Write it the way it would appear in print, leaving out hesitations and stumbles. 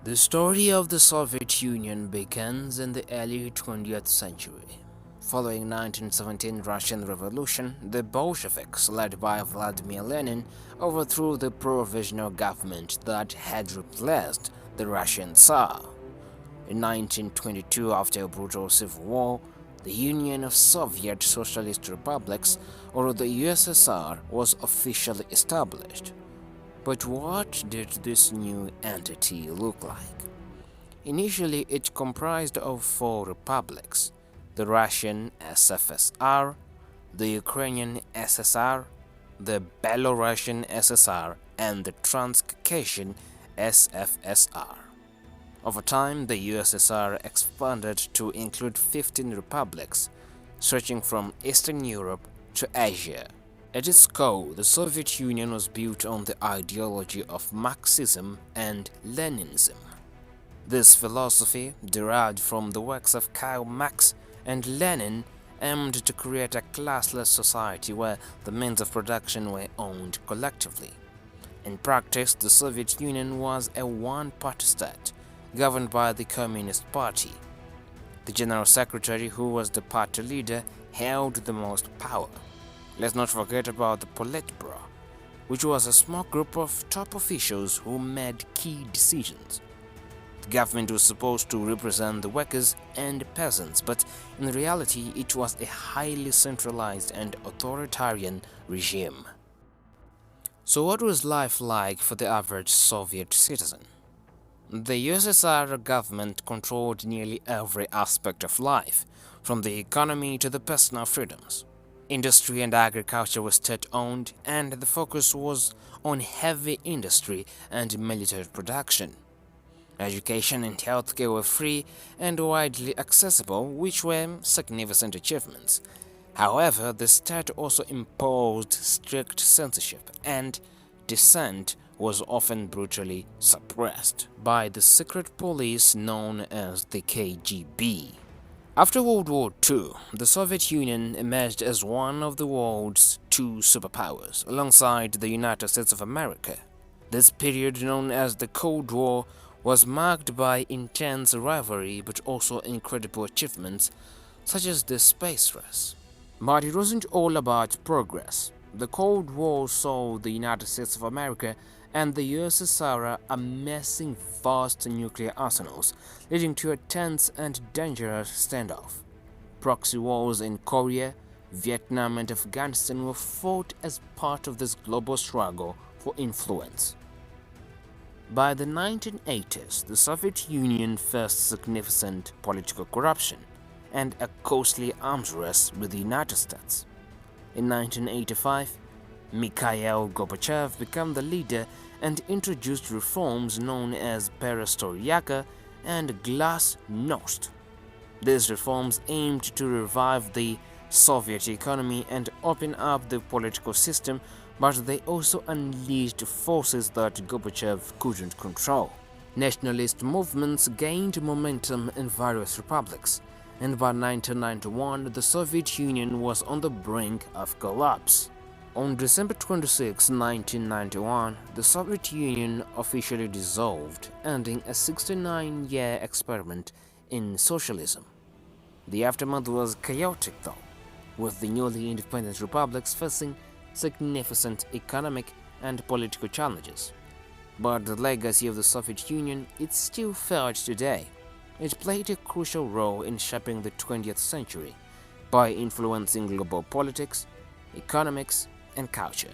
The story of the Soviet Union begins in the early 20th century. Following 1917 Russian Revolution, the Bolsheviks, led by Vladimir Lenin, overthrew the provisional government that had replaced the Russian Tsar. In 1922, after a brutal civil war, the Union of Soviet Socialist Republics, or the USSR, was officially established. But what did this new entity look like? Initially, it comprised of four republics: the Russian SFSR, the Ukrainian SSR, the Belarusian SSR, and the Transcaucasian SFSR. Over time, the USSR expanded to include 15 republics, stretching from Eastern Europe to Asia. At its core, the Soviet Union was built on the ideology of Marxism and Leninism. This philosophy, derived from the works of Karl Marx and Lenin, aimed to create a classless society where the means of production were owned collectively. In practice, the Soviet Union was a one-party state, governed by the Communist Party. The General Secretary, who was the party leader, held the most power. Let's not forget about the Politburo, which was a small group of top officials who made key decisions. The government was supposed to represent the workers and peasants, but in reality it was a highly centralized and authoritarian regime. So what was life like for the average Soviet citizen? The USSR government controlled nearly every aspect of life, from the economy to the personal freedoms. Industry and agriculture were state-owned, and the focus was on heavy industry and military production. Education and healthcare were free and widely accessible, which were significant achievements. However, the state also imposed strict censorship, and dissent was often brutally suppressed by the secret police known as the KGB. After World War II, the Soviet Union emerged as one of the world's two superpowers, alongside the United States of America. This period, known as the Cold War, was marked by intense rivalry but also incredible achievements, such as the space race. But it wasn't all about progress. The Cold War saw the United States of America and the USSR amassing vast nuclear arsenals, leading to a tense and dangerous standoff. Proxy wars in Korea, Vietnam, and Afghanistan were fought as part of this global struggle for influence. By the 1980s, the Soviet Union faced significant political corruption and a costly arms race with the United States. In 1985, Mikhail Gorbachev became the leader and introduced reforms known as Perestroika and Glasnost. These reforms aimed to revive the Soviet economy and open up the political system, but they also unleashed forces that Gorbachev couldn't control. Nationalist movements gained momentum in various republics, and by 1991 the Soviet Union was on the brink of collapse. On December 26, 1991, the Soviet Union officially dissolved, ending a 69-year experiment in socialism. The aftermath was chaotic though, with the newly independent republics facing significant economic and political challenges. But the legacy of the Soviet Union is still felt today. It played a crucial role in shaping the 20th century by influencing global politics, economics, and culture.